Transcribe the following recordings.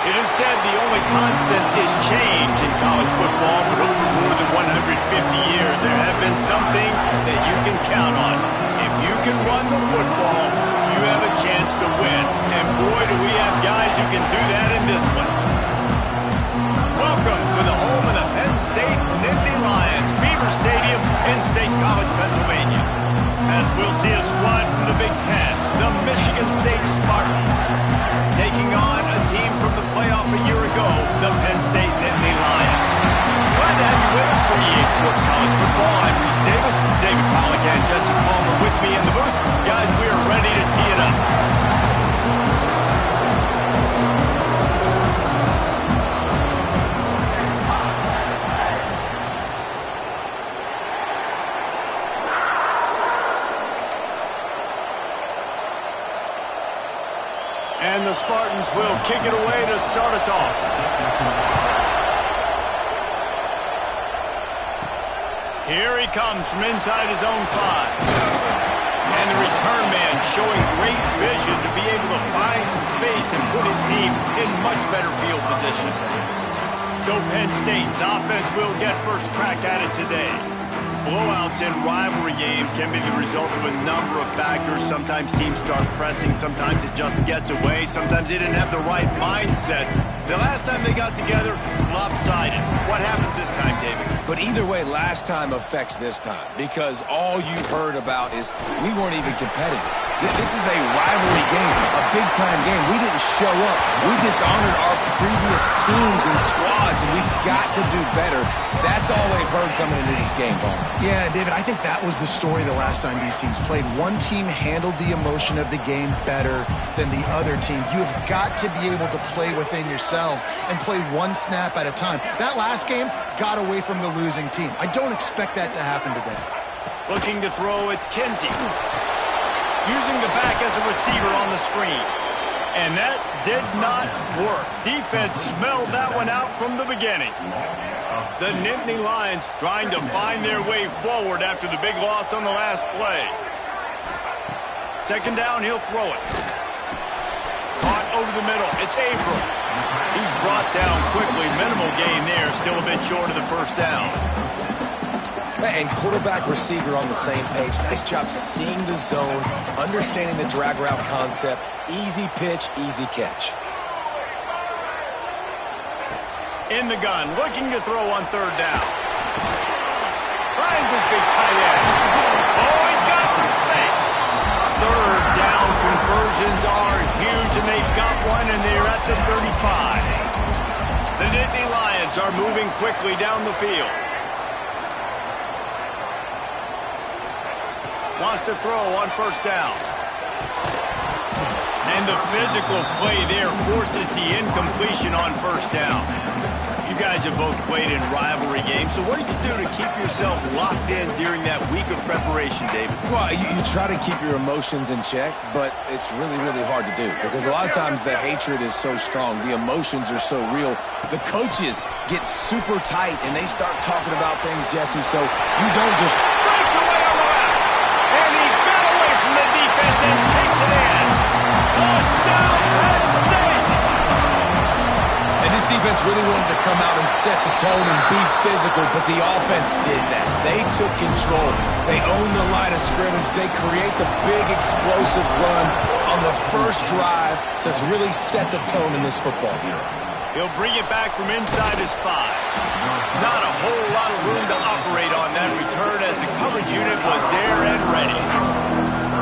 It is said the only constant is change in college football, but over more than 150 years, there have been some things that you can count on. If you can run the football, you have a chance to win. And boy, do we have guys who can do that in this one. Welcome to the home of the Penn State Nittany Lions, Beaver Stadium in State College, Pennsylvania. As we'll see a squad from the Big Ten, the Michigan State Spartans, taking on a team from the playoff a year ago, the Penn State Nittany Lions. Glad to have you with us for EA Sports College Football. I'm Reese Davis, David Pollack, and Jesse Palmer with me in the booth. Guys, we are ready to tee it up. And the Spartans will kick it away to start us off. Here he comes from inside his own 5. And the return man showing great vision to be able to find some space and put his team in much better field position. So Penn State's offense will get first crack at it today. Blowouts in rivalry games can be the result of a number of factors. Sometimes teams start pressing. Sometimes it just gets away. Sometimes they didn't have the right mindset. The last time they got together, lopsided. What happens this time, David? But either way, last time affects this time because all you heard about is we weren't even competitive. This is a rivalry game, a big-time game. We didn't show up. We dishonored our previous teams and squads, and we've got to do better. That's all they've heard coming into this game, Paul. Yeah, David, I think that was the story the last time these teams played. One team handled the emotion of the game better than the other team. You have got to be able to play within yourself and play one snap at a time. That last game got away from the losing team. I don't expect that to happen today. Looking to throw, it's Kinsey. Using the back as a receiver on the screen. And that did not work. Defense smelled that one out from the beginning. The Nittany Lions trying to find their way forward after the big loss on the last play. Second down, he'll throw it. Caught over the middle. It's Averill. He's brought down quickly. Minimal gain there. Still a bit short of the first down. And quarterback receiver on the same page. Nice job seeing the zone, understanding the drag route concept. Easy pitch, easy catch. In the gun, looking to throw on third down. Finds his big tight end. Oh, he's got some space. Third down conversions are huge, and they've got one, and they're at the 35. The Nittany Lions are moving quickly down the field. Wants to throw on first down. And the physical play there forces the incompletion on first down. You guys have both played in rivalry games, so what did you do to keep yourself locked in during that week of preparation, David? Well, you try to keep your emotions in check, but it's really, really hard to do because a lot of times the hatred is so strong. The emotions are so real. The coaches get super tight, and they start talking about things, Jesse, so you don't just breaks away on the left. And he got away from the defense and takes it in. Touchdown, Penn State! And this defense really wanted to come out and set the tone and be physical, but the offense did that. They took control. They owned the line of scrimmage. They create the big explosive run on the first drive to really set the tone in this football game. He'll bring it back from inside his 5. Not a whole lot of room to operate on that return as the coverage unit was there and ready.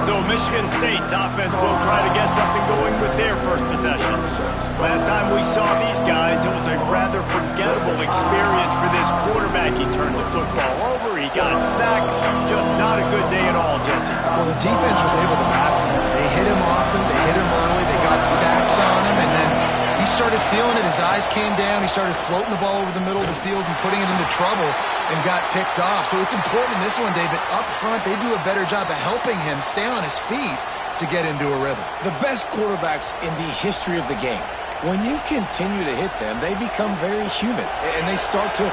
So Michigan State's offense will try to get something going with their first possession. Last time we saw these guys, it was a rather forgettable experience for this quarterback. He turned the football over, he got sacked. Just not a good day at all, Jesse. Well, the defense was able to battle him. They hit him often, they hit him early, they got sacks on him, and then he started feeling it. His eyes came down. He started floating the ball over the middle of the field and putting it into trouble and got picked off. So it's important in this one, David. Up front, they do a better job of helping him stay on his feet to get into a rhythm. The best quarterbacks in the history of the game, when you continue to hit them, they become very human, and they start to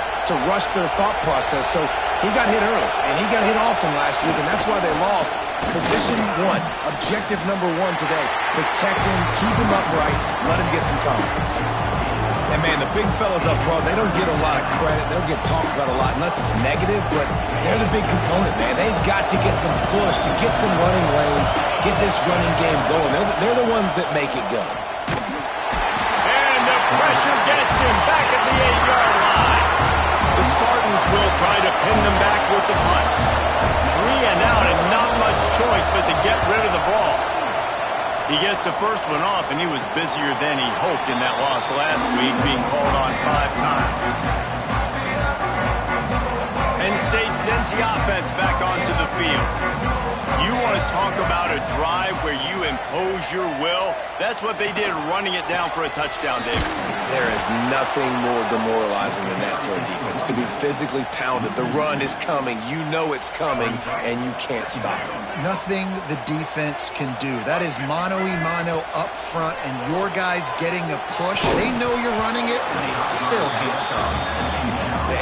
rush their thought process. So He got hit early, and he got hit often last week, and that's why they lost. Position one, objective number one today. Protect him, keep him upright, let him get some confidence. And, man, the big fellas up front, they don't get a lot of credit. They don't get talked about a lot unless it's negative, but they're the big component, man. They've got to get some push, to get some running lanes, get this running game going. They're the ones that make it go. And the pressure gets him back at the 8-yard line. The Spartans will try to pin them back with the punt. 3 and out and not much choice but to get rid of the ball. He gets the first one off, and he was busier than he hoped in that loss last week, being called on 5 times. Penn State sends the offense back onto the field. You want to talk about a drive where you impose your will? That's what they did, running it down for a touchdown, David. There is nothing more demoralizing than that for a defense. To be physically pounded, the run is coming, you know it's coming, and you can't stop it. Nothing the defense can do. That is mano-a-mano up front, and your guys getting a push. They know you're running it, and they still can't stop it.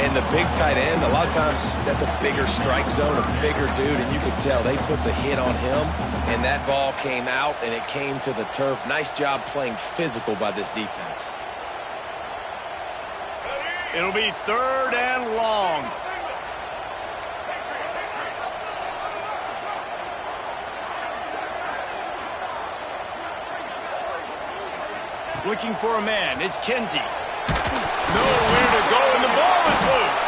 And the big tight end, a lot of times that's a bigger strike zone, a bigger dude, and you can tell they put the hit on him, and that ball came out, and it came to the turf. Nice job playing physical by this defense. It'll be 3rd and long. Looking for a man. It's Kinsey. Nowhere to go, and the ball is loose.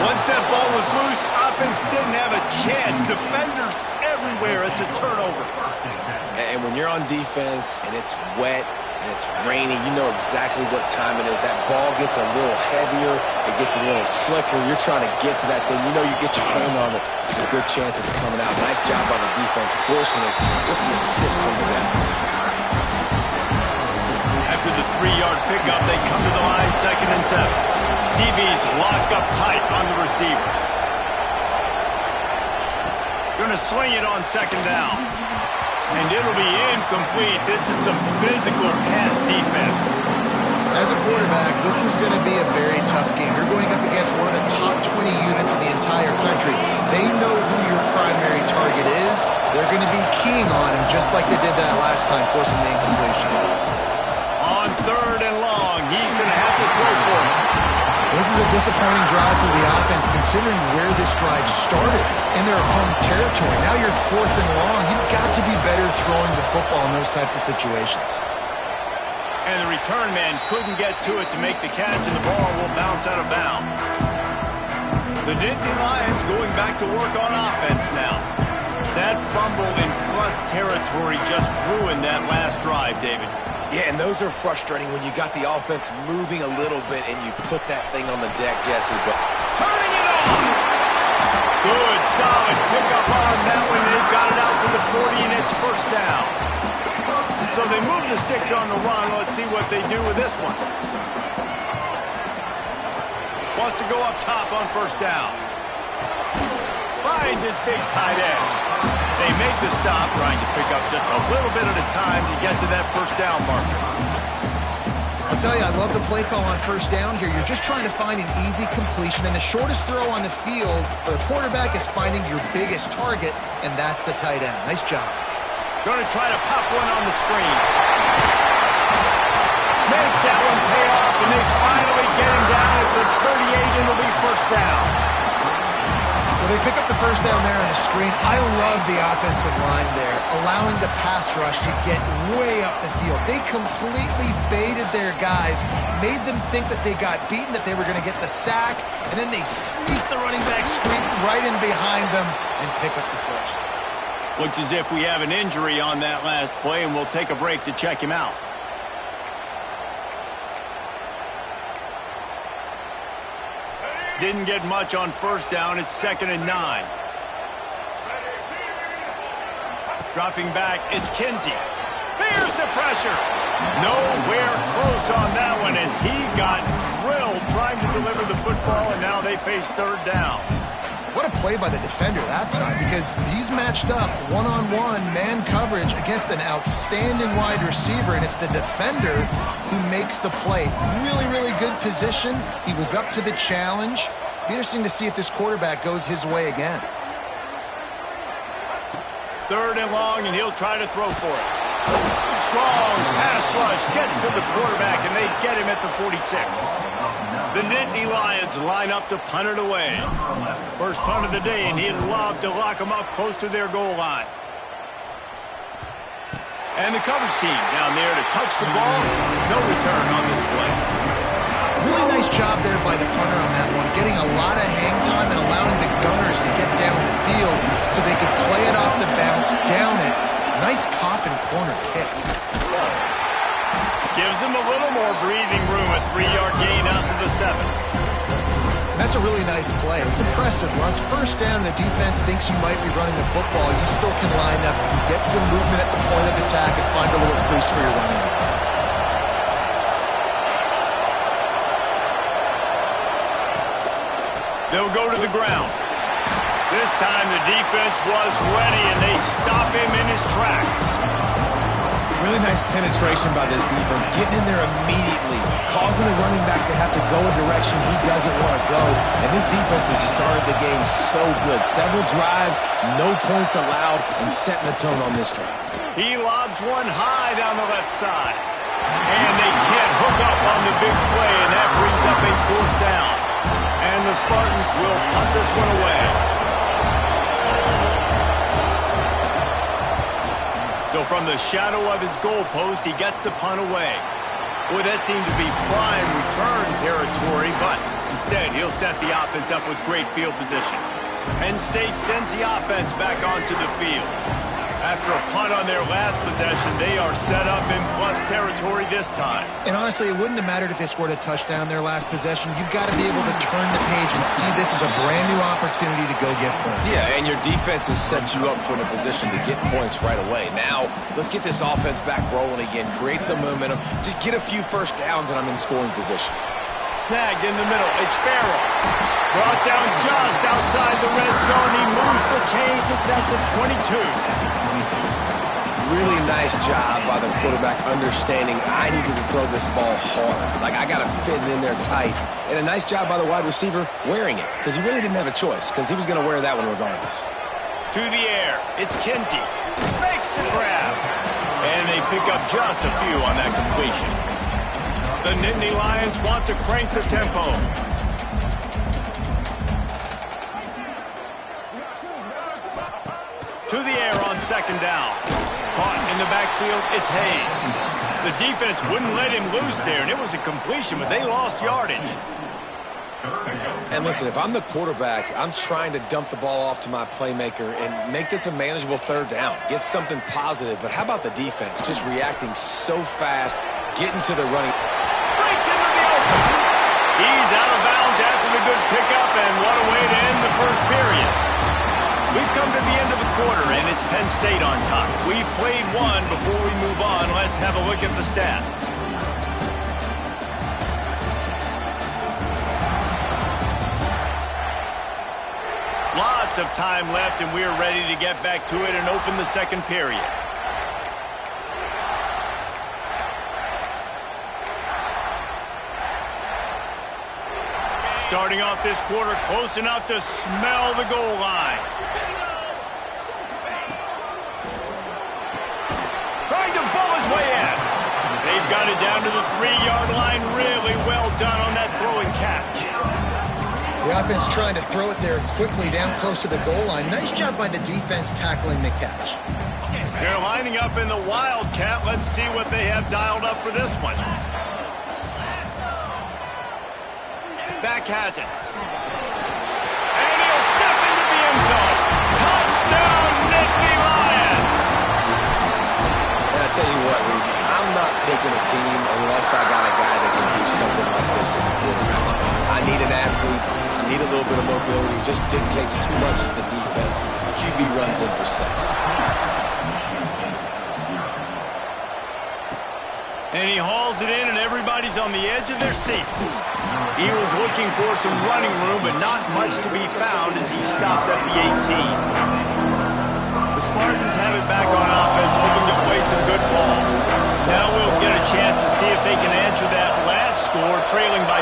Once that ball was loose, offense didn't have a chance. Defenders everywhere. It's a turnover. And when you're on defense and it's wet and it's rainy, you know exactly what time it is. That ball gets a little heavier. It gets a little slicker. You're trying to get to that thing. You know you get your hand on it. There's a good chance it's coming out. Nice job by the defense forcing it with the assist from the bench. After the 3-yard pickup, they come to the line, 2nd and 7. DBs lock up tight on the receivers. Going to swing it on 2nd down. And it'll be incomplete. This is some physical pass defense. As a quarterback, this is going to be a very tough game. You're going up against one of the top 20 units in the entire country. They know who your primary target is. They're going to be keying on him just like they did that last time, forcing the incompletion. On 3rd and long, he's going to have to throw for it. This is a disappointing drive for the offense, considering where this drive started in their home territory. Now you're 4th and long. You've got to be better throwing the football in those types of situations. And the return man couldn't get to it to make the catch, and the ball will bounce out of bounds. The Nittany Lions going back to work on offense now. That fumble in plus territory just ruined that last drive, David. Yeah, and those are frustrating when you got the offense moving a little bit and you put that thing on the deck, Jesse. But turning it on! Good, solid pickup on that one. They got it out to the 40, and it's 1st down. So they move the sticks on the run. Let's see what they do with this one. Wants to go up top on 1st down. Finds his big tight end. They make the stop, trying to pick up just a little bit at a time to get to that 1st down marker. I'll tell you, I love the play call on 1st down here. You're just trying to find an easy completion, and the shortest throw on the field for the quarterback is finding your biggest target, and that's the tight end. Nice job. Going to try to pop one on the screen. Makes that one pay off, and they finally get him down at the 38, and it'll be 1st down. Well, they pick up the 1st down there on the screen. I love the offensive line there, allowing the pass rush to get way up the field. They completely baited their guys, made them think that they got beaten, that they were going to get the sack, and then they sneak the running back screen right in behind them and pick up the 1st. Looks as if we have an injury on that last play, and we'll take a break to check him out. Didn't get much on 1st down. It's 2nd and 9. Dropping back, it's Kinsey. There's the pressure. Nowhere close on that one as he got drilled trying to deliver the football, and now they face 3rd down. What a play by the defender that time, because he's matched up one-on-one man coverage against an outstanding wide receiver, and it's the defender who makes the play. Really, really good position. He was up to the challenge Be interesting to see if this quarterback goes his way again. 3rd and long, and he'll try to throw for it. Strong pass rush gets to the quarterback, and they get him at the 46. The Nittany Lions line up to punt it away. First punt of the day, and he'd love to lock them up close to their goal line. And the coverage team down there to touch the ball. No return on this play. Really nice job there by the punter on that one, getting a lot of hang time and allowing the Gunners to get down the field so they could play it off the bounce, down it. Nice coffin corner kick. Gives them a little more breathing room, a 3-yard gain out to the 7. That's a really nice play. It's impressive. Once first down, the defense thinks you might be running the football. You still can line up and get some movement at the point of attack and find a little crease for your running back. They'll go to the ground. This time the defense was ready, and they stop him in his tracks. Really nice penetration by this defense, getting in there immediately, causing the running back to have to go a direction he doesn't want to go. And this defense has started the game so good. Several drives, no points allowed, and setting the tone on this drive. He lobs one high down the left side. And they can't hook up on the big play, and that brings up a 4th down. And the Spartans will punt this one away. So from the shadow of his goalpost, he gets the punt away. Boy, that seemed to be prime return territory, but instead he'll set the offense up with great field position. Penn State sends the offense back onto the field. After a punt on their last possession, they are set up in plus territory this time. And honestly, it wouldn't have mattered if they scored a touchdown their last possession. You've got to be able to turn the page and see this as a brand new opportunity to go get points. Yeah, and your defense has set you up for the position to get points right away. Now, let's get this offense back rolling again, create some momentum, just get a few first downs, and I'm in scoring position. Snagged in the middle. It's Farrell. Brought down just outside the red zone. He moves the chains. It's at the 22. Really nice job by the quarterback understanding I needed to throw this ball hard. Like, I got to fit it in there tight. And a nice job by the wide receiver wearing it, because he really didn't have a choice, because he was going to wear that one regardless. To the air. It's Kinsey. Makes the grab. And they pick up just a few on that completion. The Nittany Lions want to crank the tempo. To the air on 2nd down. Caught in the backfield, it's Hayes. The defense wouldn't let him loose there, and it was a completion, but they lost yardage. And listen, if I'm the quarterback, I'm trying to dump the ball off to my playmaker and make this a manageable 3rd down. Get something positive. But how about the defense? Just reacting so fast, getting to the running. Breaks into the open. He's out of bounds after the good pickup, and what a way to end the first period. We've come to the end of the quarter, and it's Penn State on top. We've played one. Before we move on, let's have a look at the stats. Lots of time left, and we're ready to get back to it and open the 2nd period. Starting off this quarter close enough to smell the goal line. Trying to bull his way in. They've got it down to the 3-yard line. Really well done on that throwing catch. The offense trying to throw it there quickly down close to the goal line. Nice job by the defense tackling the catch. They're lining up in the Wildcat. Let's see what they have dialed up for this one. Back has it. And he'll step into the end zone. Touchdown, Nittany Lions. And I tell you what, Reese, I'm not picking a team unless I got a guy that can do something like this in the quarterback's play. I need an athlete. I need a little bit of mobility. It just dictates too much to the defense. QB runs in for 6. And he hauls it in, and everybody's on the edge of their seats. He was looking for some running room, but not much to be found as he stopped at the 18. The Spartans have it back on offense, hoping to play some good ball. Now we'll get a chance to see if they can answer that last score, trailing by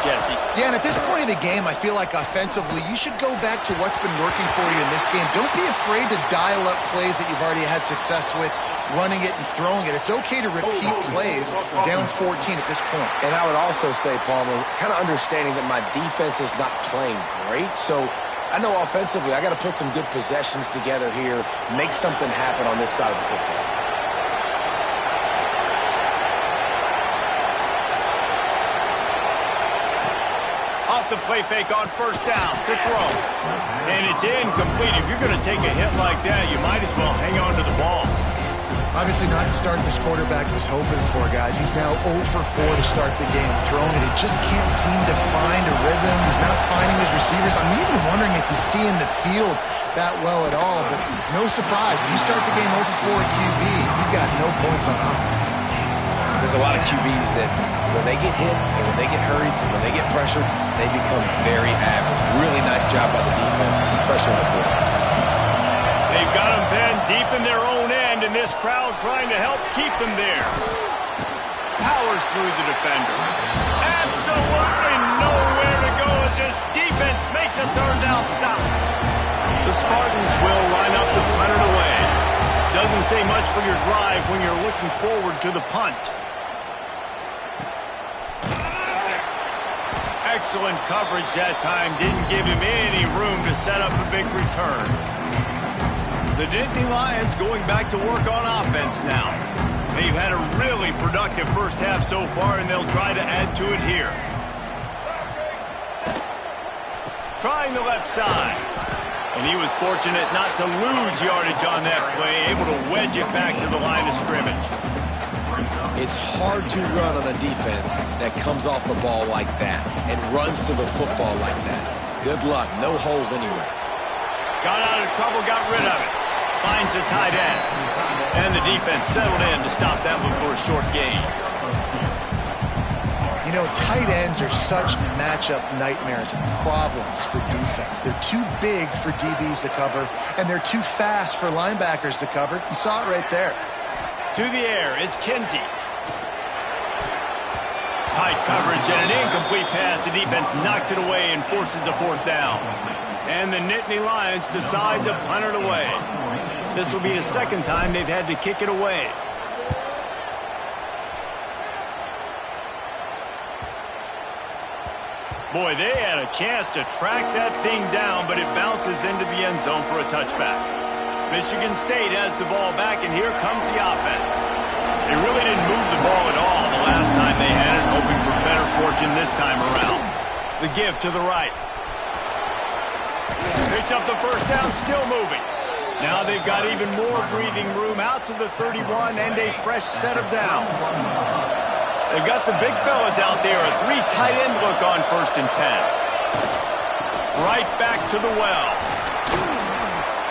Jesse. Yeah, and at this point in the game, I feel like offensively, you should go back to what's been working for you in this game. Don't be afraid to dial up plays that you've already had success with, running it and throwing it. It's okay to repeat plays down 14 at this point. And I would also say, Palmer, kind of understanding that my defense is not playing great, so I know offensively I got to put some good possessions together here, make something happen on this side of the football. Off the play fake on first down to throw. And it's incomplete. If you're going to take a hit like that, you might as well hang on to the ball. Obviously not the start this quarterback was hoping for, guys. He's now 0 for 4 to start the game throwing it. He just can't seem to find a rhythm. He's not finding his receivers. I'm even wondering if he's seeing the field that well at all. But no surprise. When you start the game 0 for 4 at QB, you've got no points on offense. There's a lot of QBs that when they get hit and when they get hurried and when they get pressured, they become very average. Really nice job by the defense pressuring the quarterback. They've got them then deep in their own end, and this crowd trying to help keep them there. Powers through the defender. Absolutely nowhere to go as this defense makes a third down stop. The Spartans will line up to punt it away. Doesn't say much for your drive when you're looking forward to the punt. Excellent coverage that time. Didn't give him any room to set up a big return. The Nittany Lions going back to work on offense now. They've had a really productive first half so far, and they'll try to add to it here. Trying the left side. And he was fortunate not to lose yardage on that play, able to wedge it back to the line of scrimmage. It's hard to run on a defense that comes off the ball like that and runs to the football like that. Good luck. No holes anywhere. Got out of trouble, got rid of it. Finds the tight end. And the defense settled in to stop that one for a short gain. You know, tight ends are such matchup nightmares and problems for defense. They're too big for DBs to cover, and they're too fast for linebackers to cover. You saw it right there. To the air, it's Kinsey. Tight coverage and an incomplete pass. The defense knocks it away and forces a fourth down. And the Nittany Lions decide to punt it away. This will be the second time they've had to kick it away. Boy, they had a chance to track that thing down, but it bounces into the end zone for a touchback. Michigan State has the ball back, and here comes the offense. They really didn't move the ball at all the last time they had it, hoping for better fortune this time around. The give to the right. Picks up the first down, still moving. Now they've got even more breathing room out to the 31 and a fresh set of downs. They've got the big fellas out there, a 3 tight end look on 1st and 10. Right back to the well.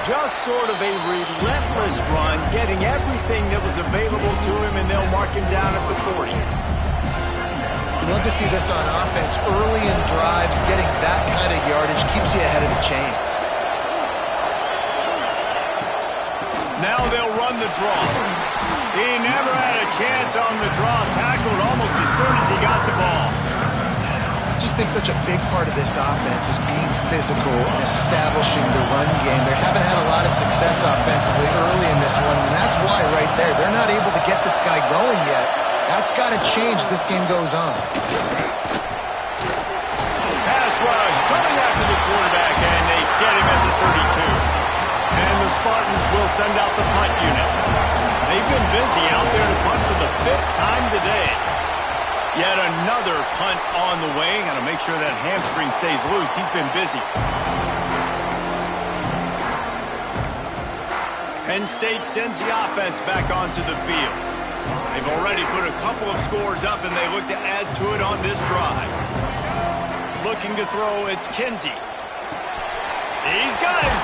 Just sort of a relentless run, getting everything that was available to him, and they'll mark him down at the 40. You love to see this on offense. Early in drives, getting that kind of yardage keeps you ahead of the chains. Now they'll run the draw. He never had a chance on the draw, tackled almost as soon as he got the ball. I just think such a big part of this offense is being physical and establishing the run game. They haven't had a lot of success offensively early in this one, and that's why right there, they're not able to get this guy going yet. That's got to change as this game goes on. Pass rush coming after the quarterback, and they get him at the 32. And the Spartans will send out the punt unit. They've been busy out there to punt for the 5th time today. Yet another punt on the way. Got to make sure that hamstring stays loose. He's been busy. Penn State sends the offense back onto the field. They've already put a couple of scores up, and they look to add to it on this drive. Looking to throw, it's Kinsey. He's got it.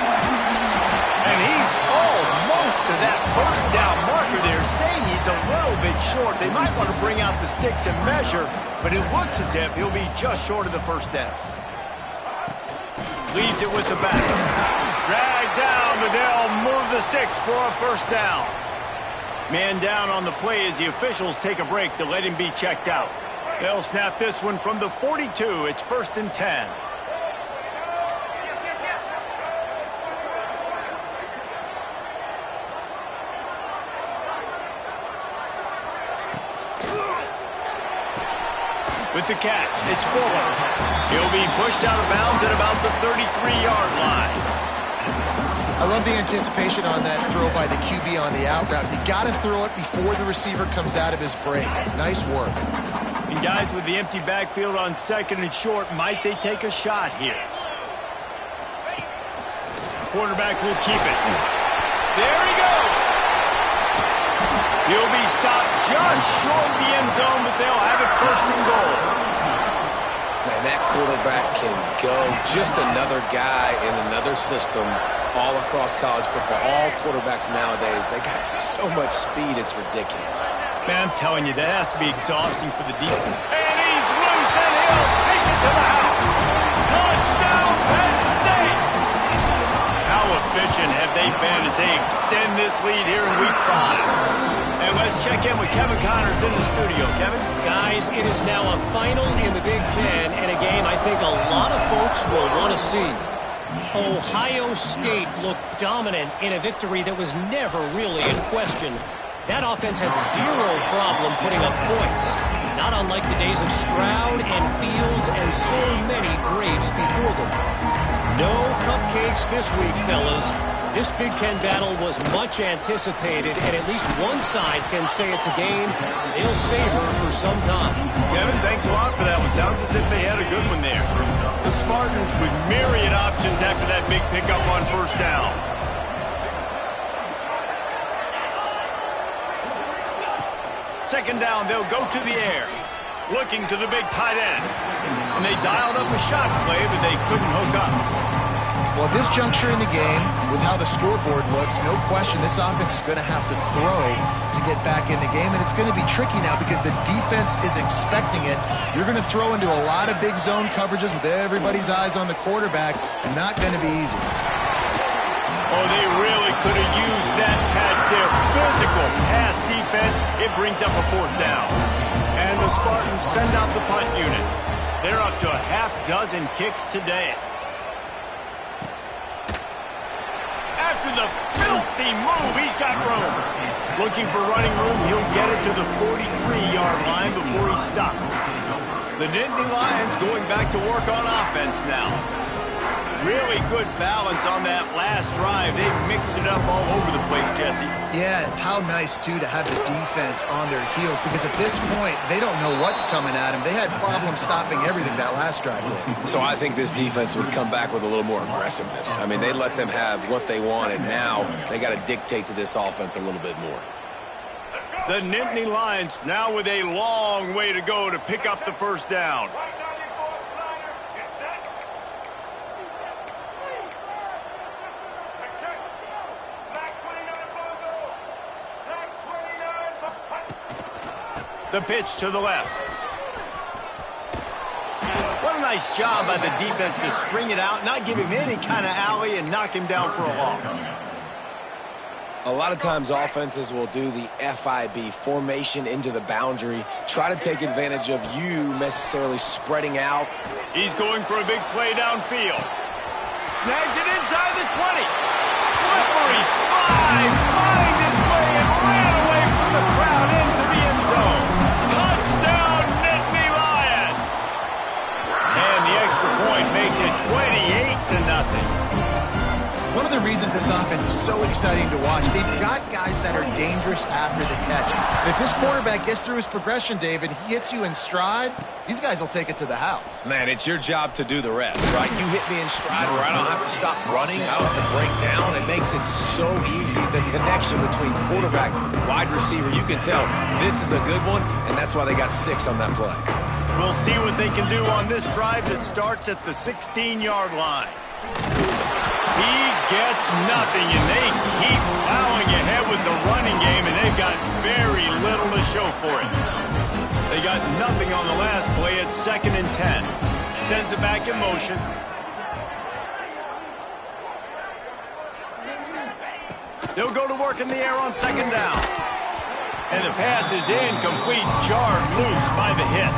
And he's almost to that first down marker there, saying he's a little bit short. They might want to bring out the sticks and measure, but it looks as if he'll be just short of the first down. Leaves it with the back. Drag down, but they'll move the sticks for a first down. Man down on the play as the officials take a break to let him be checked out. They'll snap this one from the 42. It's 1st and 10. With the catch, it's Fuller. He'll be pushed out of bounds at about the 33-yard line. I love the anticipation on that throw by the QB on the out route. You got to throw it before the receiver comes out of his break. Nice work. And guys, with the empty backfield on 2nd and short, might they take a shot here? Quarterback will keep it. There he goes. He'll be stopped just short of the end zone, but they'll have it 1st and goal. Man, that quarterback can go. Just another guy in another system all across college football. All quarterbacks nowadays, they got so much speed, it's ridiculous. Man, I'm telling you, that has to be exhausting for the defense. And he's loose, and he'll take it to the house. Touchdown, Penn State! How efficient have they been as they extend this lead here in Week 5? And let's check in with Kevin Connors in the studio. Kevin? Guys, it is now a final in the Big Ten and a game I think a lot of folks will want to see. Ohio State looked dominant in a victory that was never really in question. That offense had zero problem putting up points, not unlike the days of Stroud and Fields and so many greats before them. No cupcakes this week, fellas. This Big Ten battle was much anticipated, and at least one side can say it's a game they'll savor for some time. Kevin, thanks a lot for that one. Sounds as if they had a good one there. The Spartans with myriad options after that big pickup on 1st down. Second down, they'll go to the air. Looking to the big tight end. And they dialed up a shot play, but they couldn't hook up. Well, this juncture in the game, with how the scoreboard looks, no question this offense is going to have to throw to get back in the game, and it's going to be tricky now because the defense is expecting it. You're going to throw into a lot of big zone coverages with everybody's eyes on the quarterback. Not going to be easy. Oh, they really could have used that catch there. Physical pass defense. It brings up a 4th down. And the Spartans send out the punt unit. They're up to a half dozen kicks today. After the filthy move, he's got room. Looking for running room, he'll get it to the 43-yard line before he's stopped. The Nittany Lions going back to work on offense now. Really good balance on that last drive. They've mixed it up all over the place, Jesse. Yeah, and how nice, too, to have the defense on their heels, because at this point, they don't know what's coming at them. They had problems stopping everything that last drive did. So I think this defense would come back with a little more aggressiveness. I mean, they let them have what they wanted. Now they got to dictate to this offense a little bit more. The Nittany Lions now with a long way to go to pick up the 1st down. The pitch to the left. What a nice job by the defense to string it out, not give him any kind of alley, and knock him down for a loss. A lot of times offenses will do the FIB, formation into the boundary, try to take advantage of you necessarily spreading out. He's going for a big play downfield. Snags it inside the 20. Slippery slide, find his way and ran away from the crowd into the end zone. Touchdown, Nittany Lions! And the extra point makes it 28-0. One of the reasons this offense is so exciting to watch, they've got guys that are dangerous after the catch. And if this quarterback gets through his progression, David, he hits you in stride, these guys will take it to the house. Man, it's your job to do the rest, right? You hit me in stride where I don't have to stop running, I don't have to break down. It makes it so easy. The connection between quarterback, wide receiver, you can tell this is a good one, and that's why they got 6 on that play. We'll see what they can do on this drive that starts at the 16-yard line. He gets nothing, and they keep plowing ahead with the running game, and they've got very little to show for it. They got nothing on the last play. It's 2nd and 10. Sends it back in motion. They'll go to work in the air on 2nd down. And the pass is incomplete, jarred loose by the hit.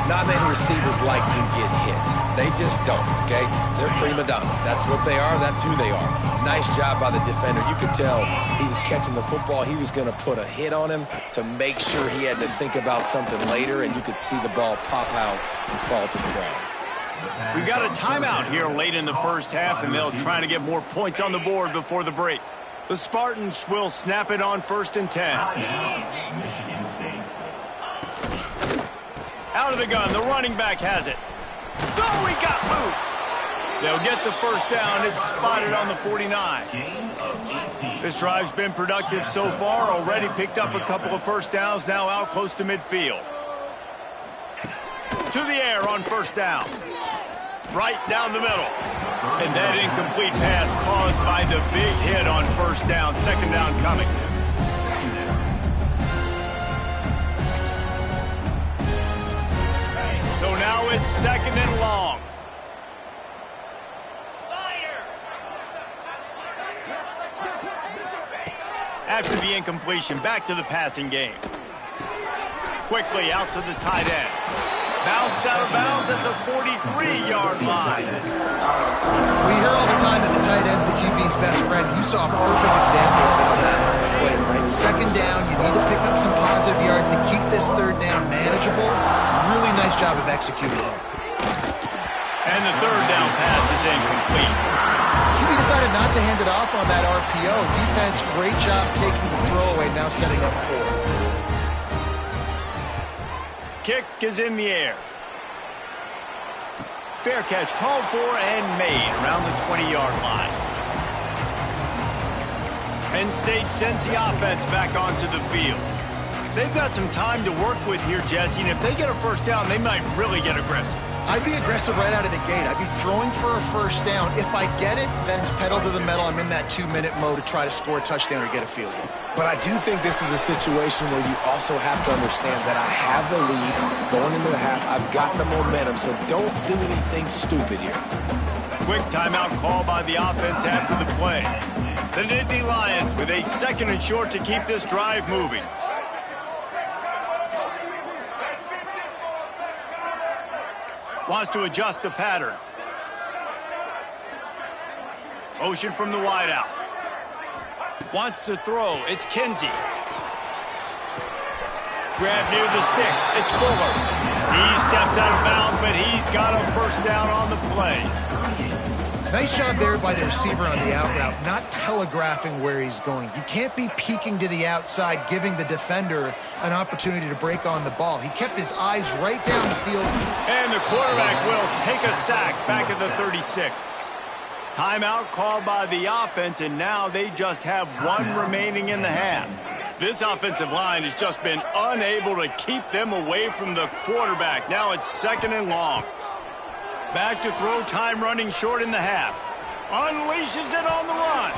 Not many receivers like to get hit. They just don't, okay? They're prima donnas. That's what they are. That's who they are. Nice job by the defender. You could tell he was catching the football. He was going to put a hit on him to make sure he had to think about something later, and you could see the ball pop out and fall to the ground. We've got a timeout here late in the first half, and they'll try to get more points on the board before the break. The Spartans will snap it on 1st and 10. Out of the gun, the running back has it. Oh, he got loose. They'll get the first down. It's spotted on the 49. This drive's been productive so far. Already picked up a couple of first downs, now out close to midfield. To the air on first down. Right down the middle. And that incomplete pass caused by the big hit on first down. Second down coming. So now it's 2nd and long. After the incompletion, back to the passing game. Quickly out to the tight end. Bounced out of bounds at the 43-yard line. We hear all the time that the tight end's the QB's best friend. You saw a perfect example of it on that last play, right? 2nd down, you need to pick up some positive yards to keep this 3rd down manageable. Really nice job of executing there. And the 3rd down pass is incomplete. QB decided not to hand it off on that RPO. Defense, great job taking the throwaway, now setting up 4th. Kick is in the air. Fair catch called for and made around the 20-yard line. Penn State sends the offense back onto the field. They've got some time to work with here, Jesse, and if they get a first down, they might really get aggressive. I'd be aggressive right out of the gate. I'd be throwing for a first down. If I get it, then it's pedal to the metal. I'm in that 2-minute mode to try to score a touchdown or get a field goal. But I do think this is a situation where you also have to understand that I have the lead going into the half. I've got the momentum, so don't do anything stupid here. Quick timeout call by the offense after the play. The Nittany Lions with a 2nd and short to keep this drive moving. Wants to adjust the pattern. Motion from the wideout. Wants to throw. It's Kinsey. Grab near the sticks. It's Fuller. He steps out of bounds, but he's got a first down on the play. Nice job there by the receiver on the out route, not telegraphing where he's going. You can't be peeking to the outside, giving the defender an opportunity to break on the ball. He kept his eyes right down the field. And the quarterback will take a sack back at the 36. Timeout called by the offense, and now they just have 1 remaining in the half. This offensive line has just been unable to keep them away from the quarterback. Now it's 2nd and long. Back to throw, time running short in the half. Unleashes it on the run.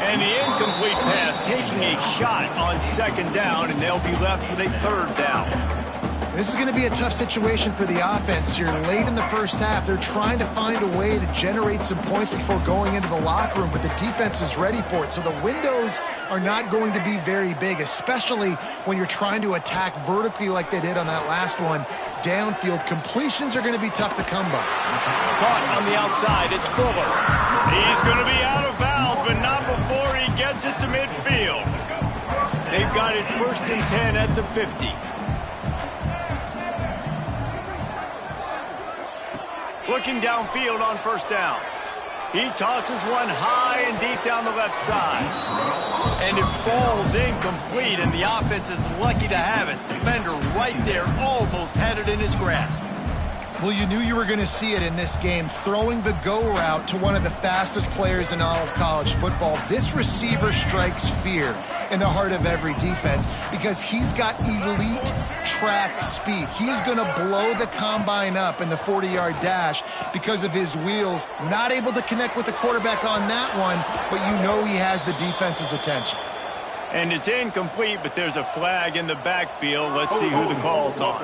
And the incomplete pass taking a shot on 2nd down, and they'll be left with a 3rd down. This is going to be a tough situation for the offense here. Late in the first half, they're trying to find a way to generate some points before going into the locker room, but the defense is ready for it. So the windows are not going to be very big, especially when you're trying to attack vertically like they did on that last one. Downfield completions are going to be tough to come by. Caught on the outside, it's Fuller. He's going to be out of bounds, but not before he gets it to midfield. They've got it 1st and 10 at the 50. Looking downfield on first down. He tosses one high and deep down the left side. And it falls incomplete, and the offense is lucky to have it. Defender right there almost had it in his grasp. Well, you knew you were going to see it in this game, throwing the go route to one of the fastest players in all of college football. This receiver strikes fear in the heart of every defense because he's got elite track speed. He's going to blow the combine up in the 40-yard dash because of his wheels. Not able to connect with the quarterback on that one, but you know he has the defense's attention. And it's incomplete, but there's a flag in the backfield. Let's see who the call's on.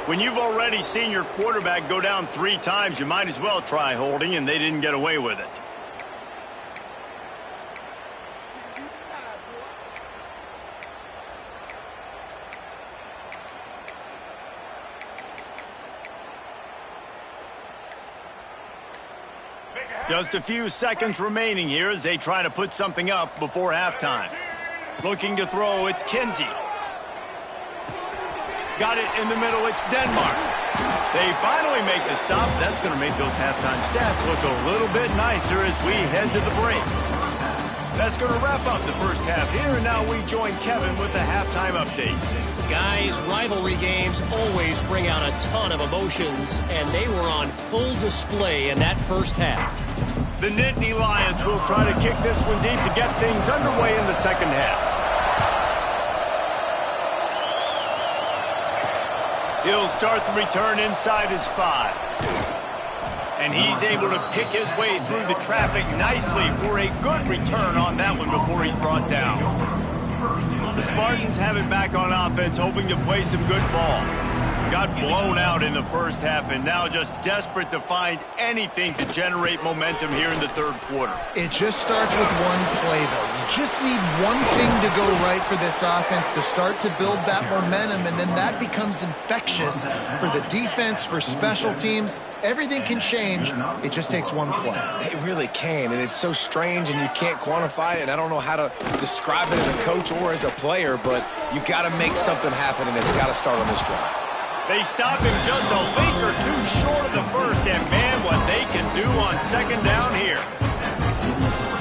When you've already seen your quarterback go down 3 times, you might as well try holding, and they didn't get away with it. Just a few seconds remaining here as they try to put something up before halftime. Looking to throw, it's Kinsey. Got it in the middle, it's Denmark. They finally make the stop. That's going to make those halftime stats look a little bit nicer as we head to the break. That's going to wrap up the first half here, and now we join Kevin with the halftime update. Guys, rivalry games always bring out a ton of emotions, and they were on full display in that first half. The Nittany Lions will try to kick this one deep to get things underway in the second half. He'll start the return inside his 5. And he's able to pick his way through the traffic nicely for a good return on that one before he's brought down. The Spartans have it back on offense, hoping to play some good ball. Got blown out in the first half and now just desperate to find anything to generate momentum here in the third quarter. It just starts with one play, though. You just need one thing to go right for this offense to start to build that momentum, and then that becomes infectious for the defense, for special teams. Everything can change. It just takes one play. It really can, and it's so strange, and you can't quantify it. And I don't know how to describe it as a coach or as a player, but you got to make something happen, and it's got to start on this drive. They stop him just a link or two short of the first, and man, what they can do on second down here.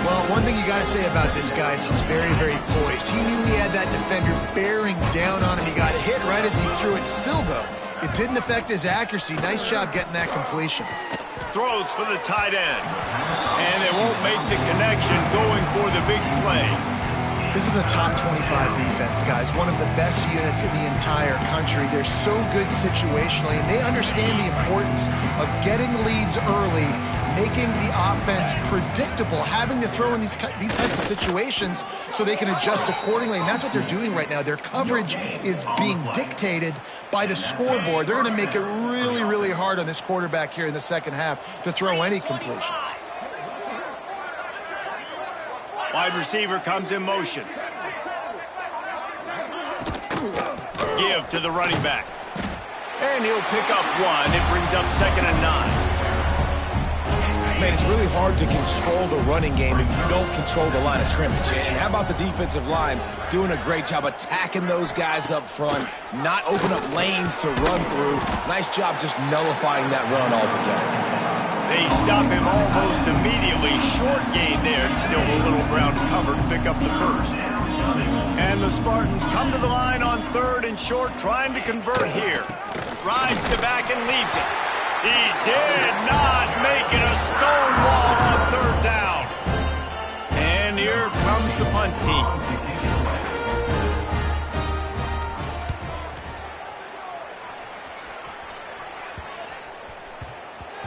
Well, one thing you got to say about this guy is he's very, very poised. He knew he had that defender bearing down on him. He got hit right as he threw it. Still, though, it didn't affect his accuracy. Nice job getting that completion. Throws for the tight end, and they won't make the connection going for the big play. This is a top 25 defense, guys. One of the best units in the entire country. They're so good situationally, and they understand the importance of getting leads early, making the offense predictable, having to throw in these types of situations so they can adjust accordingly, and that's what they're doing right now. Their coverage is being dictated by the scoreboard. They're going to make it really, really hard on this quarterback here in the second half to throw any completions. Wide receiver comes in motion. Give to the running back. And he'll pick up 1. It brings up 2nd and 9. Man, it's really hard to control the running game if you don't control the line of scrimmage. And how about the defensive line doing a great job attacking those guys up front, not open up lanes to run through. Nice job just nullifying that run altogether. They stop him almost immediately. Short gain there, and still a little ground covered to pick up the first. And the Spartans come to the line on 3rd and short, trying to convert here. Rides the back and leaves it. He did not make it a stone wall on 3rd down. And here comes the punt team.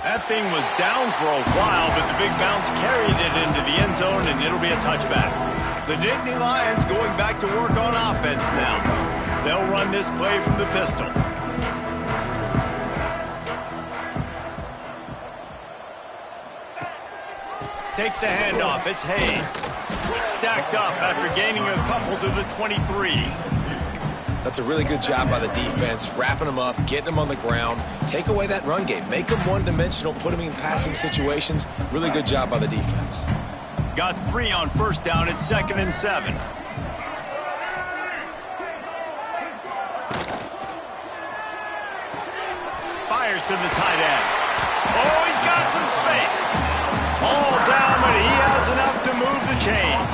That thing was down for a while, but the big bounce carried it into the end zone, and it'll be a touchback. The Nittany Lions going back to work on offense now. They'll run this play from the pistol. Takes the handoff. It's Hayes. Stacked up after gaining a couple to the 23. That's a really good job by the defense, wrapping them up, getting them on the ground. Take away that run game. Make them one-dimensional, put them in passing situations. Really good job by the defense. Got 3 on 1st down at 2nd and 7. Fires to the tight end. Oh, he's got some space. All down, but he has enough to move the chains.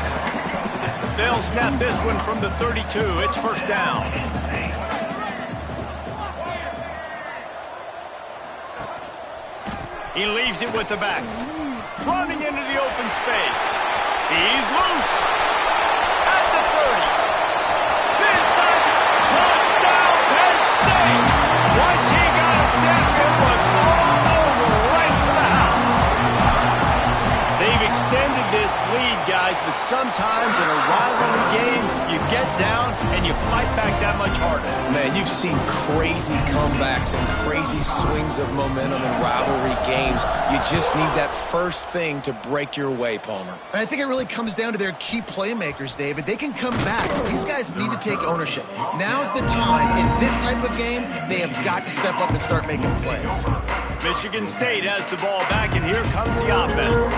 They'll snap this one from the 32. It's 1st down. He leaves it with the back. Running into the open space. He's loose. At the 30. Inside the touchdown, Penn State. Once he got a step, it was all over right to the house. They've extended this lead, guys, but sometimes in a rivalry game, you get down and you fight back that much harder. Man, you've seen crazy comebacks and crazy swings of momentum in rivalry games. You just need that first thing to break your way, Palmer. And I think it really comes down to their key playmakers, David. They can come back. These guys need to take ownership. Now's the time. In this type of game, they have got to step up and start making plays. Michigan State has the ball back, and here comes the offense.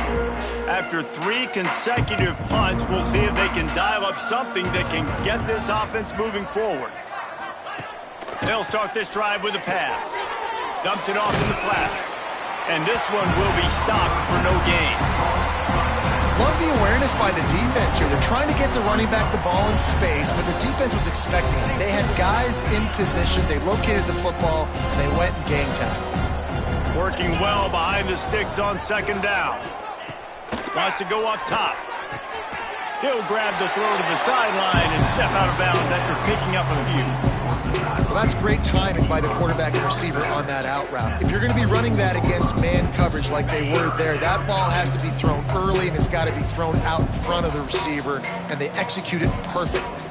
After 3 consecutive punts, we'll see if they can dial up something that can get this offense moving forward. They'll start this drive with a pass. Dumps it off in the flats. And this one will be stopped for no gain. Love the awareness by the defense here. They're trying to get the running back the ball in space, but the defense was expecting it. They had guys in position. They located the football, and they went and gang tackled. Working well behind the sticks on second down. Wants to go up top. He'll grab the throw to the sideline and step out of bounds after picking up a few. Well, that's great timing by the quarterback and receiver on that out route. If you're going to be running that against man coverage like they were there, that ball has to be thrown early, and it's got to be thrown out in front of the receiver, and they execute it perfectly.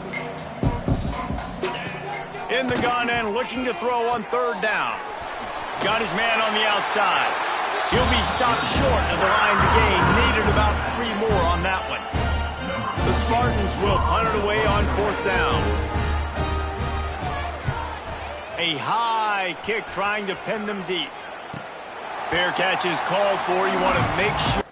In the gun and looking to throw on third down. Got his man on the outside. He'll be stopped short of the line to gain. Needed about 3 more on that one. The Spartans will punt it away on fourth down. A high kick trying to pin them deep. Fair catch is called for. You want to make sure.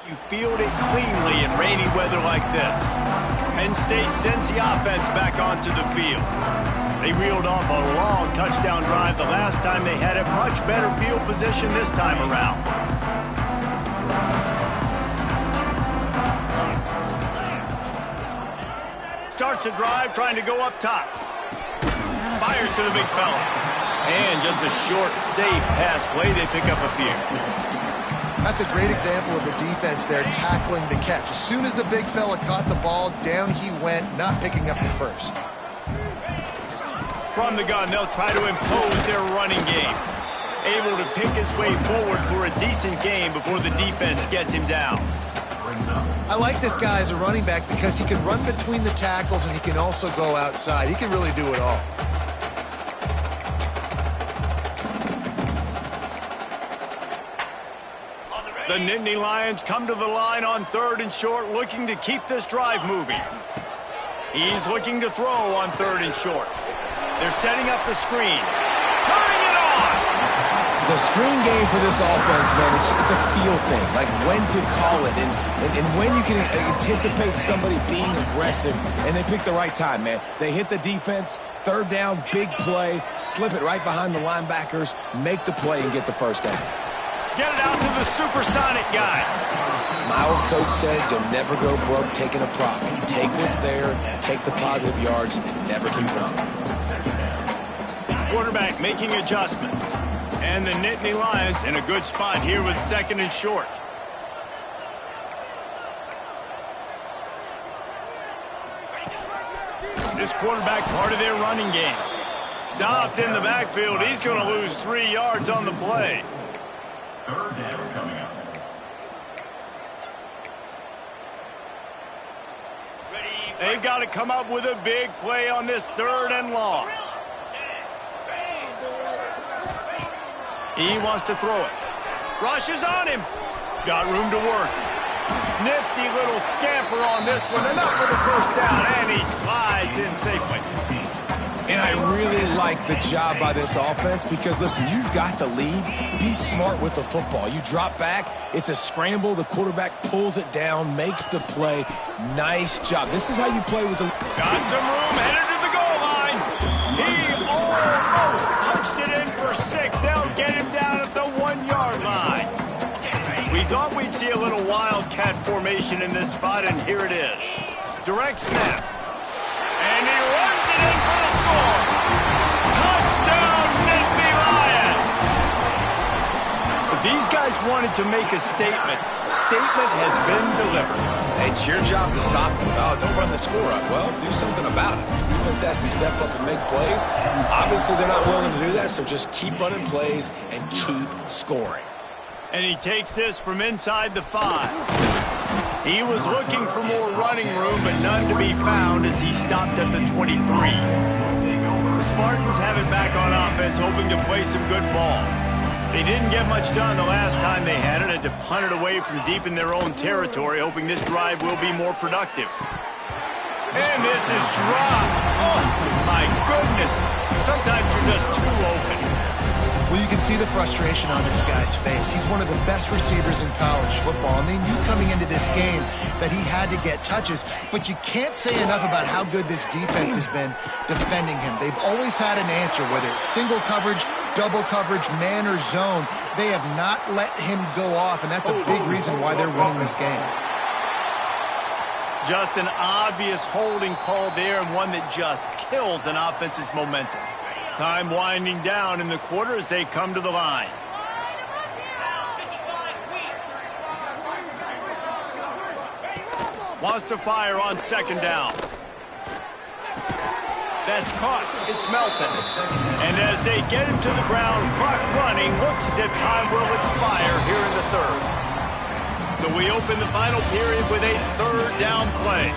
You field it cleanly in rainy weather like this. Penn State sends the offense back onto the field. They reeled off a long touchdown drive the last time. They had a much better field position this time around. Starts a drive trying to go up top. Fires to the big fella. And just a short, safe pass play. They pick up a few. That's a great example of the defense there tackling the catch. As soon as the big fella caught the ball, down he went, not picking up the first. From the gun, they'll try to impose their running game. Able to pick his way forward for a decent game before the defense gets him down. I like this guy as a running back because he can run between the tackles and he can also go outside. He can really do it all. The Nittany Lions come to the line on third and short, looking to keep this drive moving. He's looking to throw on third and short. They're setting up the screen. Turning it on! The screen game for this offense, man, it's a feel thing, like when to call it and when you can anticipate somebody being aggressive, and they pick the right time, man. They hit the defense, third down, big play, slip it right behind the linebackers, make the play and get the first down. Get it out to the supersonic guy. My old coach said you'll never go broke taking a profit. Take what's there, take the positive yards, and never complain. Quarterback making adjustments. And the Nittany Lions in a good spot here with second and short. This quarterback part of their running game. Stopped in the backfield. He's going to lose 3 yards on the play. Third down coming up. They've got to come up with a big play on this third and long. He wants to throw it. Rushes on him. Got room to work. Nifty little scamper on this one. Enough for the first down, and he slides in safely. And I really like the job by this offense because, listen, you've got the lead. Be smart with the football. You drop back, it's a scramble. The quarterback pulls it down, makes the play. Nice job. This is how you play with the... Got some room, headed to the goal line. He almost punched it in for 6. They'll get him down at the 1-yard line. We thought we'd see a little wildcat formation in this spot, and here it is. Direct snap. And he runs it in for the score. Touchdown, Nittany Lions! The These guys wanted to make a statement. Statement has been delivered. It's your job to stop them. Oh, don't run the score up. Well, do something about it. The defense has to step up and make plays. Obviously, they're not willing to do that, so just keep running plays and keep scoring. And he takes this from inside the 5. He was looking for more running room, but none to be found as he stopped at the 23. The Spartans have it back on offense, hoping to play some good ball. They didn't get much done the last time they had it, and to punt it away from deep in their own territory, hoping this drive will be more productive. And this is dropped. Oh, my goodness. Sometimes you're just too open. Well, you can see the frustration on this guy's face. He's one of the best receivers in college football, and they knew coming into this game that he had to get touches, but you can't say enough about how good this defense has been defending him. They've always had an answer, whether it's single coverage, double coverage, man or zone. They have not let him go off, and that's a big reason why they're winning this game. Just an obvious holding call there, and one that just kills an offense's momentum. Time winding down in the quarter as they come to the line. Wants to fire on second down. That's caught. It's Melton. And as they get him to the ground, clock running, looks as if time will expire here in the third. So we open the final period with a third down play.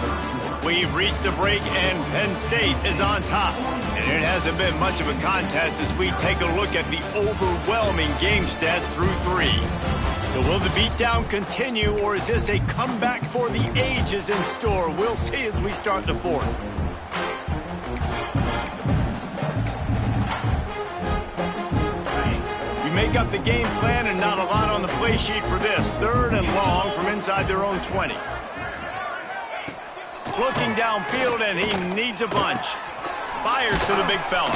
We've reached a break, and Penn State is on top. And it hasn't been much of a contest as we take a look at the overwhelming game stats through 3. So will the beatdown continue, or is this a comeback for the ages in store? We'll see as we start the fourth. We make up the game plan, and not a lot on the play sheet for this. Third and long from inside their own 20. Looking downfield, and he needs a bunch. Fires to the big fella.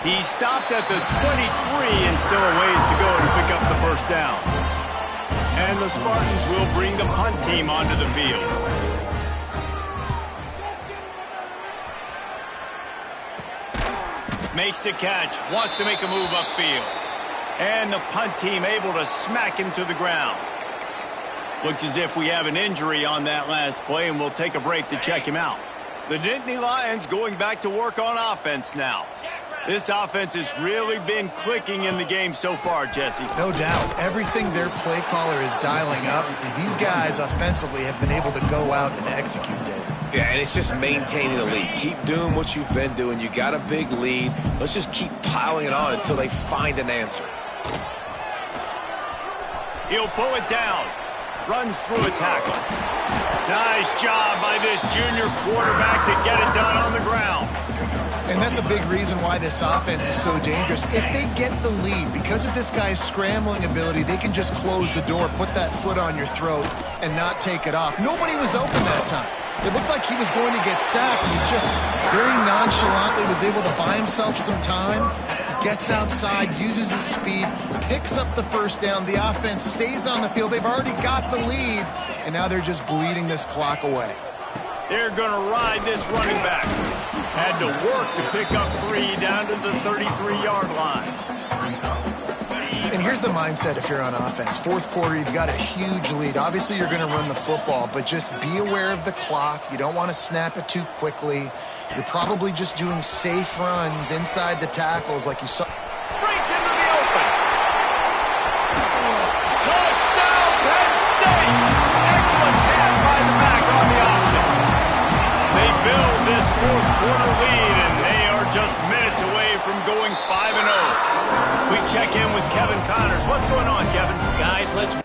He stopped at the 23 and still a ways to go to pick up the first down. And the Spartans will bring the punt team onto the field. Makes the catch. Wants to make a move upfield. And the punt team able to smack him to the ground. Looks as if we have an injury on that last play, and we'll take a break to check him out. The Nittany Lions going back to work on offense now. This offense has really been clicking in the game so far, Jesse. No doubt. Everything their play caller is dialing up, and these guys offensively have been able to go out and execute it. Yeah, and it's just maintaining the lead. Keep doing what you've been doing. You got a big lead. Let's just keep piling it on until they find an answer. He'll pull it down. Runs through a tackle. Nice job by this junior quarterback to get it done on the ground. And that's a big reason why this offense is so dangerous. If they get the lead, because of this guy's scrambling ability, they can just close the door, put that foot on your throat, and not take it off. Nobody was open that time. It looked like he was going to get sacked, and he just very nonchalantly was able to buy himself some time. Gets outside, uses his speed, picks up the first down. The offense stays on the field. They've already got the lead, and now they're just bleeding this clock away. They're going to ride this running back. Had to work to pick up 3 down to the 33-yard line. And here's the mindset if you're on offense. Fourth quarter, you've got a huge lead. Obviously, you're going to run the football, but just be aware of the clock. You don't want to snap it too quickly. You're probably just doing safe runs inside the tackles like you saw. Breaks into the open. Touchdown, Penn State. Excellent pass by the back on the option. They build this fourth quarter lead, and they are just minutes away from going 5-0. We check in with Kevin Connors. What's going on, Kevin? Guys, let's...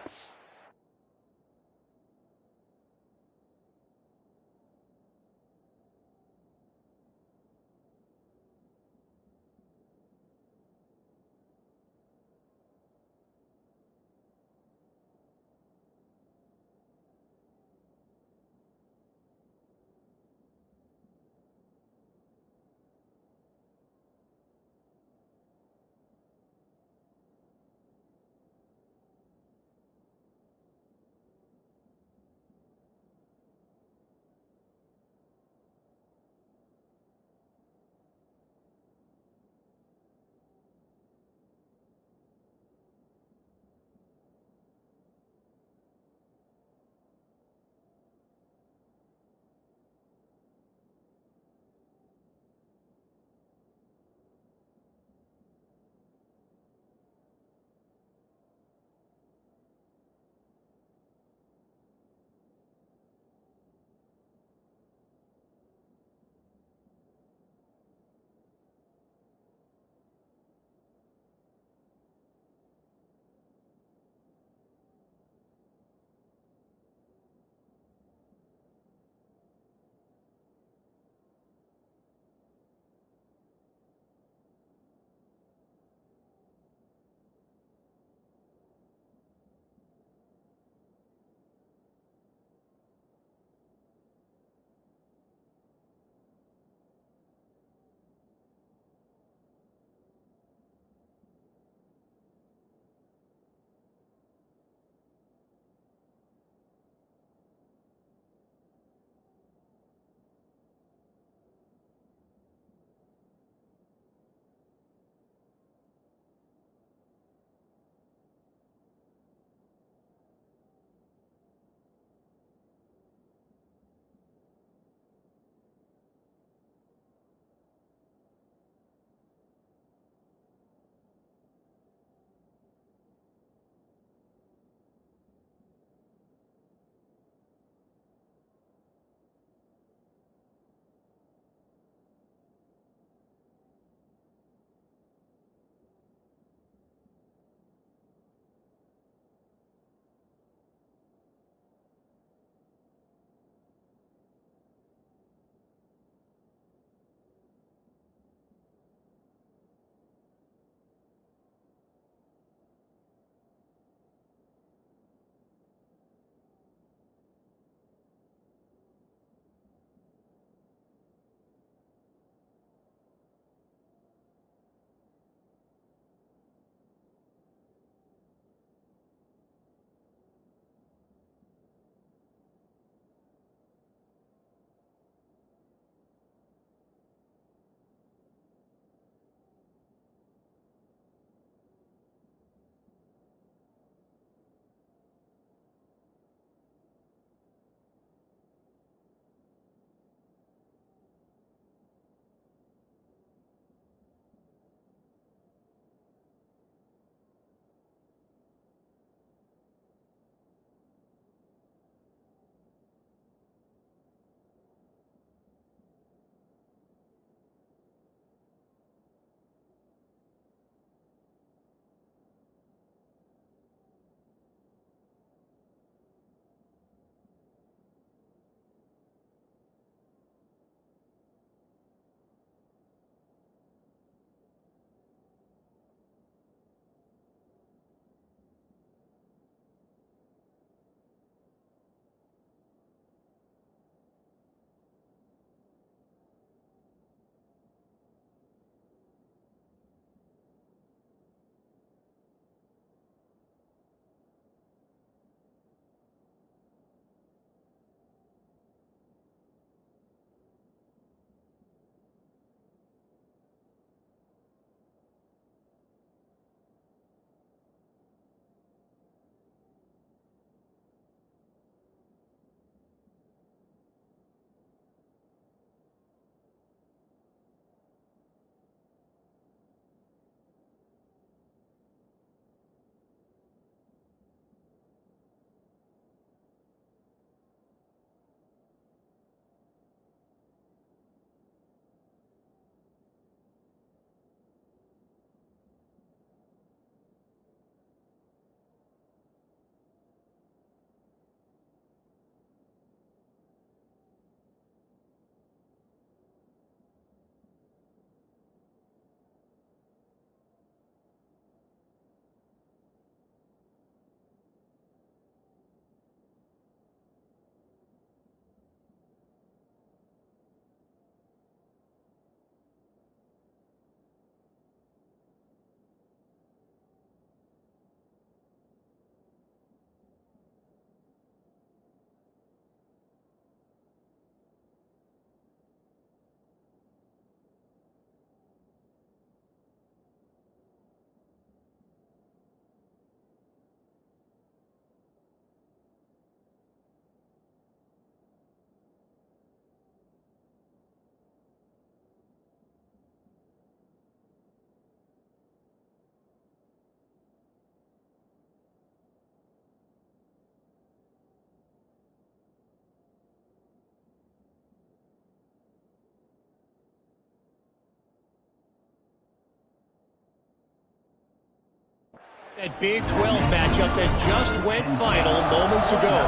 That Big 12 matchup that just went final moments ago.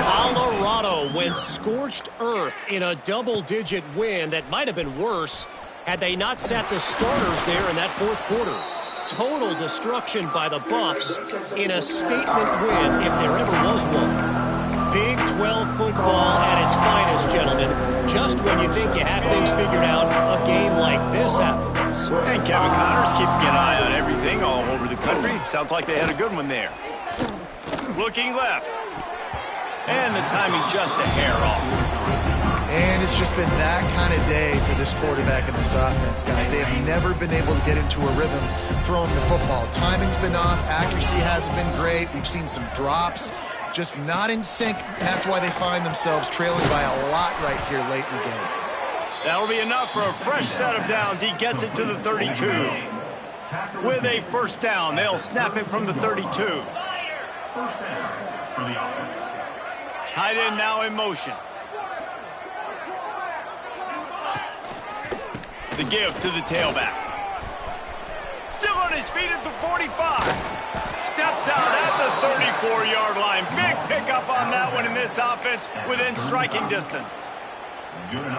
Colorado went scorched earth in a double-digit win that might have been worse had they not sat the starters there in that fourth quarter. Total destruction by the Buffs in a statement win if there ever was one. Big 12 football at its finest, gentlemen. Just when you think you have things figured out, a game like this happens. And Kevin Connors keeping an eye on everything all over the country. Sounds like they had a good one there. Looking left. And the timing just a hair off. And it's just been that kind of day for this quarterback and this offense, guys. They have never been able to get into a rhythm throwing the football. Timing's been off. Accuracy hasn't been great. We've seen some drops. Just not in sync. That's why they find themselves trailing by a lot right here late in the game. That'll be enough for a fresh set of downs. He gets it to the 32. With a first down, they'll snap it from the 32. First down for the offense. Tight end now in motion. The give to the tailback. Still on his feet at the 45. Steps out at the 34-yard line. Big pickup on that one in this offense within striking distance.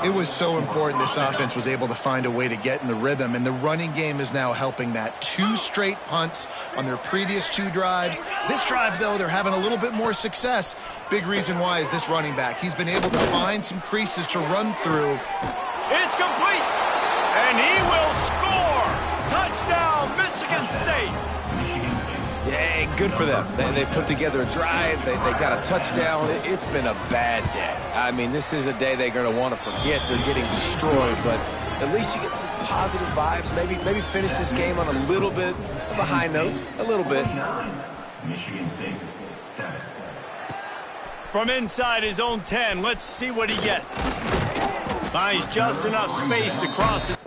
It was so important this offense was able to find a way to get in the rhythm, and the running game is now helping that. 2 straight punts on their previous 2 drives. This drive, though, they're having a little bit more success. Big reason why is this running back. He's been able to find some creases to run through. It's complete, and he will score. Touchdown, Michigan State. Yeah, good for them. They put together a drive. They got a touchdown. It's been a bad day. I mean, this is a day they're going to want to forget. They're getting destroyed, but at least you get some positive vibes. Maybe finish this game on a little bit of a high note. A little bit. Michigan State 7. From inside his own 10, let's see what he gets. Finds just enough space to cross it.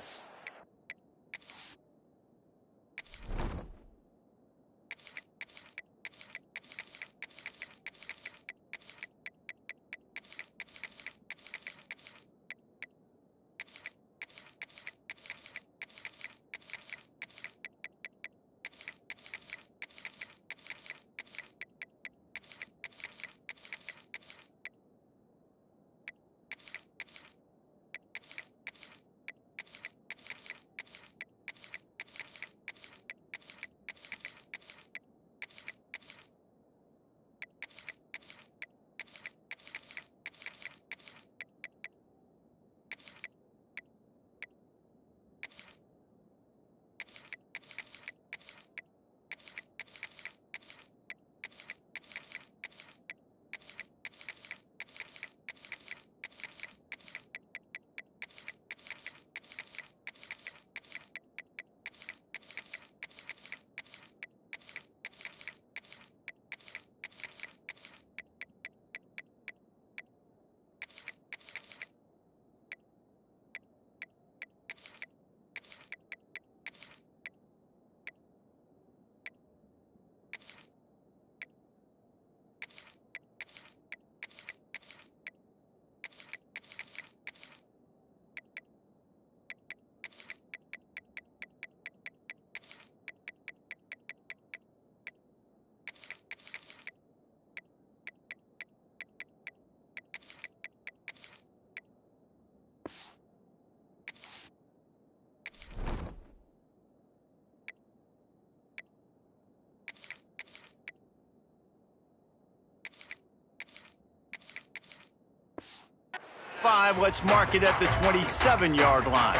Let's mark it at the 27-yard line.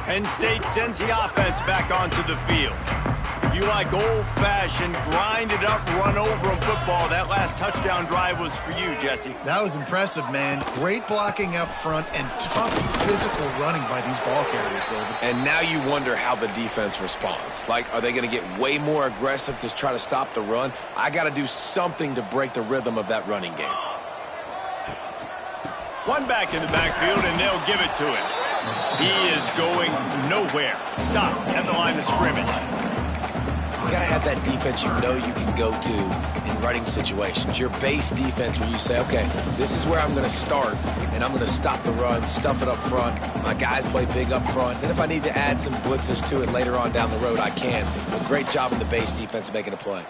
Penn State sends the offense back onto the field. If you like old-fashioned, grind-it-up, run-over-'em football, that last touchdown drive was for you, Jesse. That was impressive, man. Great blocking up front and tough physical running by these ball carriers, David. And now you wonder how the defense responds. Like, are they going to get way more aggressive to try to stop the run? I got to do something to break the rhythm of that running game. One back in the backfield, and they'll give it to him. He is going nowhere. Stop at the line of scrimmage. You got to have that defense you know you can go to in running situations. Your base defense where you say, okay, this is where I'm going to start, and I'm going to stop the run, stuff it up front. My guys play big up front. Then if I need to add some blitzes to it later on down the road, I can. But great job in the base defense making a play.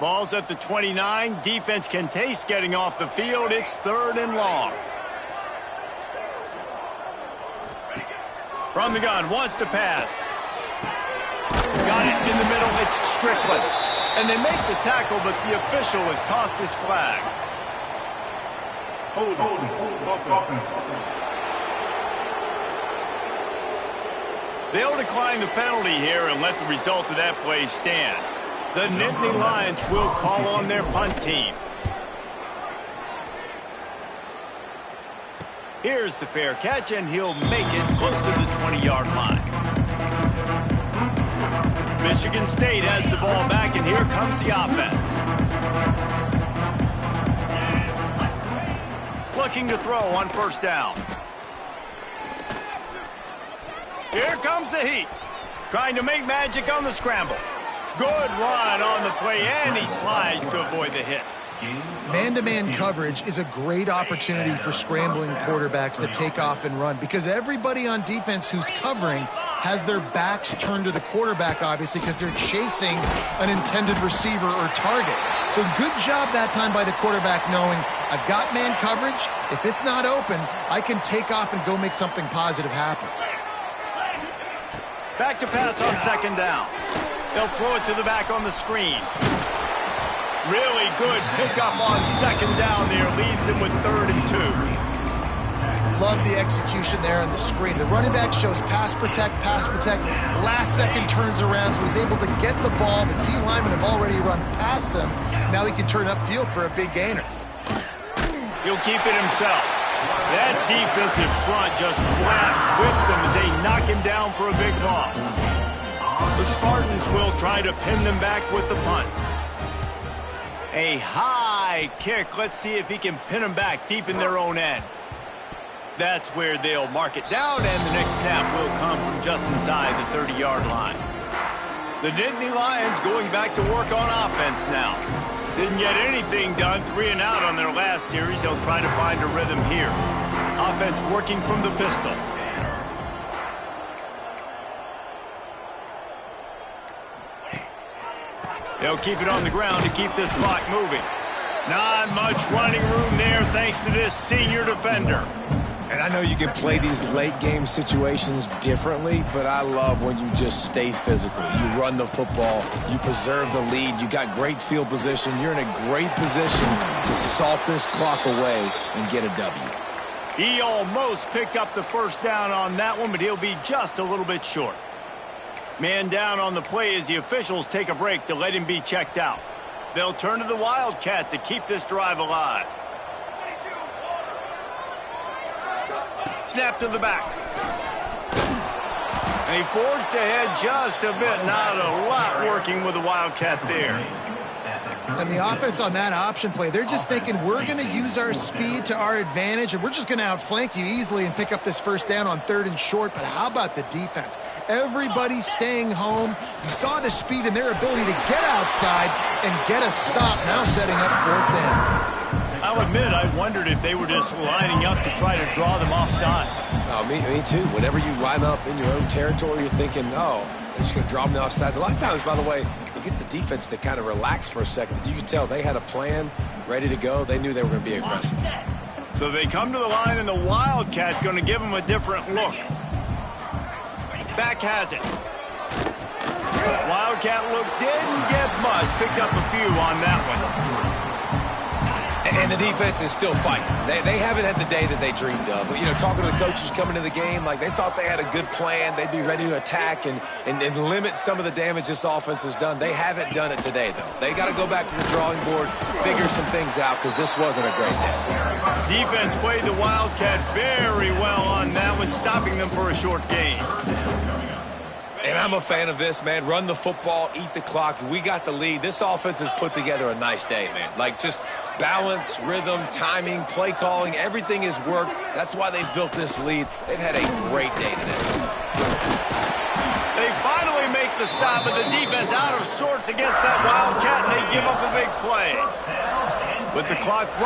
Ball's at the 29. Defense can taste getting off the field. It's 3rd and long. From the gun, wants to pass. Got it in the middle. It's Strickland. And they make the tackle, but the official has tossed his flag. Hold. They'll decline the penalty here and let the result of that play stand. The Nittany Lions will call on their punt team. Here's the fair catch, and he'll make it close to the 20-yard line. Michigan State has the ball back, and here comes the offense. Looking to throw on 1st down. Here comes the heat. Trying to make magic on the scramble. Good run on the play, and he slides to avoid the hit. Man-to-man coverage is a great opportunity for scrambling quarterbacks to take off and run because everybody on defense who's covering has their backs turned to the quarterback, obviously, because they're chasing an intended receiver or target. So good job that time by the quarterback knowing I've got man coverage. If it's not open, I can take off and go make something positive happen. Back to pass on 2nd down. They'll throw it to the back on the screen. Really good pickup on 2nd down there. Leaves them with 3rd and 2. Love the execution there on the screen. The running back shows pass protect. Last second turns around, so he's able to get the ball. The D linemen have already run past him. Now he can turn upfield for a big gainer. He'll keep it himself. That defensive front just flat whipped them as they knock him down for a big loss. The Spartans will try to pin them back with the punt. A high kick. Let's see if he can pin them back deep in their own end. That's where they'll mark it down, and the next snap will come from just inside the 30-yard line. The Nittany Lions going back to work on offense now. Didn't get anything done, 3 and out on their last series. They'll try to find a rhythm here. Offense working from the pistol. They'll keep it on the ground to keep this clock moving. Not much running room there thanks to this senior defender. And I know you can play these late-game situations differently, but I love when you just stay physical. You run the football. You preserve the lead. You got great field position. You're in a great position to salt this clock away and get a W. He almost picked up the 1st down on that one, but he'll be just a little bit short. Man down on the play as the officials take a break to let him be checked out. They'll turn to the Wildcat to keep this drive alive. Snap to the back. And he forged ahead just a bit. Not a lot working with the Wildcat there. And the offense on that option play, they're just thinking we're going to use our speed to our advantage and we're just going to outflank you easily and pick up this 1st down on 3rd and short. But how about the defense? Everybody's staying home. You saw the speed and their ability to get outside and get a stop, now setting up 4th down. I'll admit I wondered if they were just lining up to try to draw them offside. Oh, me too. Whenever you line up in your own territory, you're thinking, oh, they're just going to draw them offside. A lot of times, by the way, it gets the defense to kind of relax for a second. But you can tell they had a plan ready to go. They knew they were going to be aggressive. So they come to the line, and the Wildcat going to give them a different look. Back has it. Wildcat look didn't get much. Picked up a few on that one. And the defense is still fighting. They haven't had the day that they dreamed of. But, you know, talking to the coaches coming to the game, like they thought they had a good plan. They'd be ready to attack and limit some of the damage this offense has done. They haven't done it today, though. They got to go back to the drawing board, figure some things out, because this wasn't a great day. Defense played the Wildcat very well on that one, stopping them for a short gain. And I'm a fan of this, man. Run the football, eat the clock. We got the lead. This offense has put together a nice day, man. Like just balance, rhythm, timing, play calling, everything has worked. That's why they've built this lead. They've had a great day today. They finally make the the stop, but the defense out of sorts against that Wildcat, and they give up a big play. With the clock running.